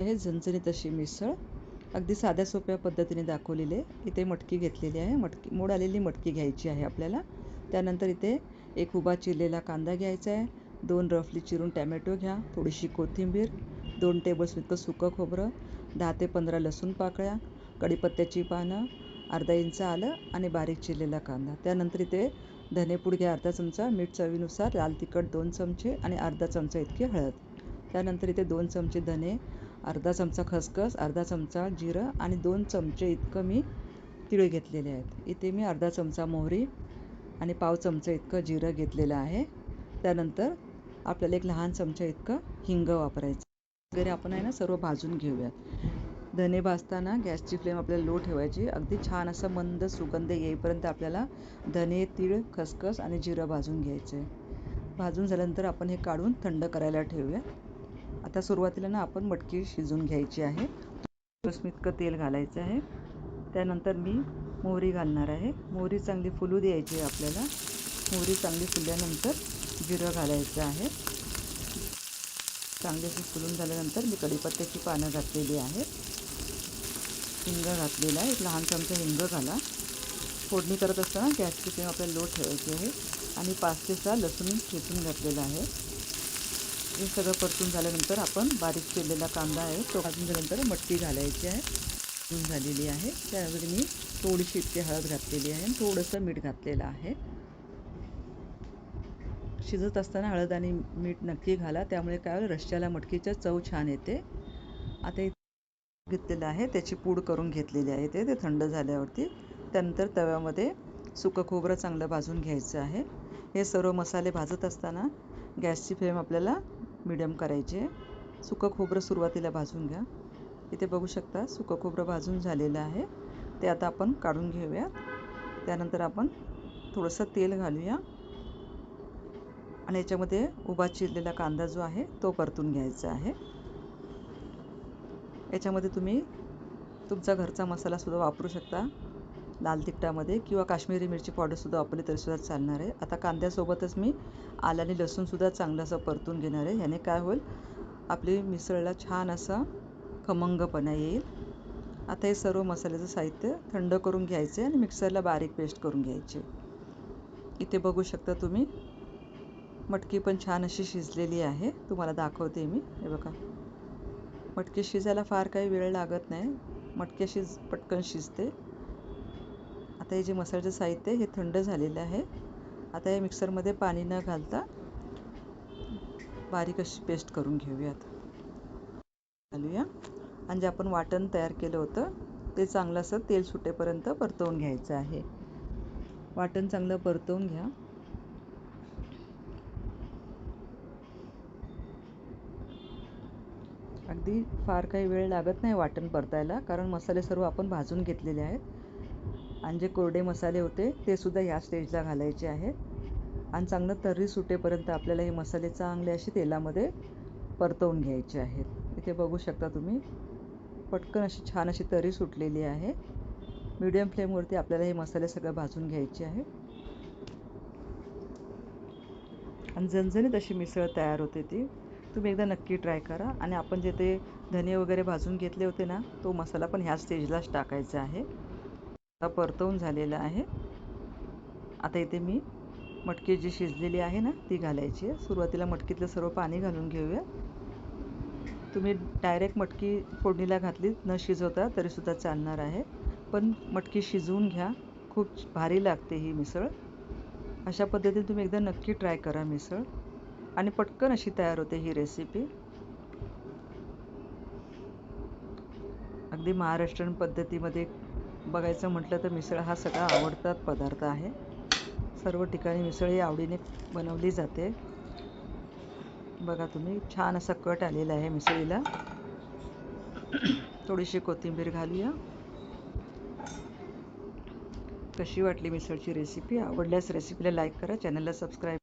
हे झणझणीत अशी मिसळ अगदी साध्या सोप्या पद्धतीने दाखवलेली आहे. इथे मटकी घेतलेली आहे. मोड आलेली मटकी घ्यायची आहे आपल्याला. त्यानंतर इथे एक उभा चिरलेला कांदा घ्यायचा आहे. 2 रफली चिरून टॅमॅटो घ्या. थोडीशी कोथिंबीर, 2 टेबलस्पून इतकं सुकं खोबरं, 10 ते 15 लसूण पाकळ्या, कढीपत्त्याची पानं, अर्धा इंच आलं आणि बारीक चिरलेला कांदा. त्यानंतर इथे धनेपूड घ्या अर्धा चमचा, मीठ चवीनुसार, लाल तिखट 2 चमचे आणि अर्धा चमचा इतकी हळद. त्यानंतर इथे 2 चमचे धने, अर्धा चमचा खसखस, अर्धा चमचा जिरं आणि 2 चमचे इतकं मी तीळ घेतलेले आहेत. इथे मी अर्धा चमचा मोहरी आणि पाव चमचा इतकं जिरं घेतलेलं आहे. त्यानंतर आपल्याला एक लहान चमचा इतकं हिंग वापरायचं वगैरे. आपण आहे ना सर्व भाजून घेऊयात. धने भाजताना गॅसची फ्लेम आपल्याला लो ठेवायची. अगदी छान असा मंद सुगंध येईपर्यंत आपल्याला धने, तीळ, खसखस आणि जिरं भाजून घ्यायचं आहे. भाजून झाल्यानंतर आपण हे काढून थंड करायला ठेवूया. आता सुरुवातीला ना आपण मटकी शिजवून घ्यायची आहे. इतकं तेल घालायचं आहे. त्यानंतर मी मोहरी घालणार आहे. मोहरी चांगली फुलू द्यायची आहे आपल्याला. मोहरी चांगली फुलल्यानंतर जिरं घालायचं आहे. चांगली फुलून झाल्यानंतर मी कढीपत्त्याची पानं घातलेली आहेत. हिंग घातलेला आहे. एक लहान चमचा हिंग घाला. फोडणी करत असताना गॅसची फ्लेम आपल्याला लो ठेवायची आहे. आणि 5 ते 6 लसूण ठेचून घातलेला आहे. हे सगळं परतून झाल्यानंतर आपण बारीक चिरलेला कांदा आहे तो भाजून झाल्यानंतर मटकी घालायची आहे. झालेली आहे. त्यामध्ये मी थोडीशी इतकी हळद घातलेली आहे आणि थोडंसं मीठ घातलेलं आहे. शिजत असताना हळद आणि मीठ नक्की घाला. त्यामुळे काय होईल, रश्श्याला मटकीची चव छान येते. आता घेतलेलं आहे त्याची पूड करून घेतलेली आहे. ते थंड झाल्यावरती त्यानंतर तव्यामध्ये सुकं खोबरं चांगलं भाजून घ्यायचं आहे. हे सर्व मसाले भाजत असताना गॅसची फ्लेम आपल्याला मीडियम करायची आहे. सुकं खोबरं सुरुवातीला भाजून घ्या. इथे बघू शकता सुकं खोबरं भाजून झालेलं आहे. ते आता आपण काढून घेऊया. त्यानंतर आपण थोडंसं तेल घालूया आणि याच्यामध्ये उभा चिरलेला कांदा जो आहे तो परतून घ्यायचा आहे. याच्यामध्ये तुम्ही तुमचा घरचा मसालासुद्धा वापरू शकता. लाल तिखटामध्ये किंवा काश्मीरी मिरची पावडरसुद्धा वापरली तरीसुद्धा चालणार आहे. आता कांद्यासोबतच मी आलं आणि लसूणसुद्धा चांगलं असं परतून घेणार आहे. ह्याने काय होईल, आपली मिसळला छान असा खमंगपणा येईल. आता हे सर्व मसाल्याचं साहित्य थंड करून घ्यायचे आणि मिक्सरला बारीक पेस्ट करून घ्यायची. इथे बघू शकता तुम्ही मटकी पण छान अशी शिजलेली आहे. तुम्हाला दाखवते मी. हे बघा, मटकी शिजायला फार काही वेळ लागत नाही. मटकी अशी पटकन शिजते. आता हे जे मसाल्याचं साहित्य हे थंड झालेलं आहे. आता हे मिक्सरमध्ये पाणी न घालता बारीक अशी पेस्ट करून घेऊयात. घालूया आणि जे आपण वाटण तयार केलं होतं ते चांगलं असं तेल सुटेपर्यंत परतवून घ्यायचं आहे. वाटण चांगलं परतवून घ्या. अगदी फार काही वेळ लागत नाही वाटण परतायला, कारण मसाले सर्व आपण भाजून घेतलेले आहेत. आणि जे कोरडे मसाले होते ते सुद्धा ह्या स्टेजला घालायचे आहेत. आणि चांगलं तर्री सुटेपर्यंत आपल्याला हे मसाले चांगले असे तेलामध्ये परतवून घ्यायचे आहेत. इथे बघू शकता तुम्ही पटकन अशी छान अशी तर्री सुटलेली आहे. मीडियम फ्लेमवरती आपल्याला हे मसाले सगळं भाजून घ्यायचे आहे. आणि झणझणीत अशी मिसळ तयार होते. ती तुम्ही एकदा नक्की ट्राय करा. आणि आपण जे ते धने वगैरे भाजून घेतले होते ना, तो मसाला पण ह्या स्टेजलाच टाकायचा आहे. आता परतवून झालेला आहे. आता इथे मी मटकी जी शिजलेली आहे ना ती घालायची आहे. सुरुवातीला मटकीतलं सर्व पाणी घालून घेऊया. तुम्ही डायरेक्ट मटकी फोडणीला घातली न शिजवता तरीसुद्धा चालणार आहे. पण मटकी शिजवून घ्या. खूप भारी लागते ही मिसळ. अशा पद्धतीने तुम्ही एकदा नक्की ट्राय करा मिसळ. आणि पटकन अशी तयार होते ही रेसिपी. अगदी महाराष्ट्रीयन पद्धतीमध्ये बघायचं म्हटलं तर मिसळ हा सगळा आवडता पदार्थ आहे. सर्व ठिकाणी मिसळ ही आवडीने बनवली जाते. बघा तुम्ही छान असा कट आलेला आहे मिसळीला. थोडीशी कोथिंबीर घालूया. कशी वाटली मिसळची रेसिपी? आवडल्यास रेसिपीला लाईक करा, चॅनलला सबस्क्राईब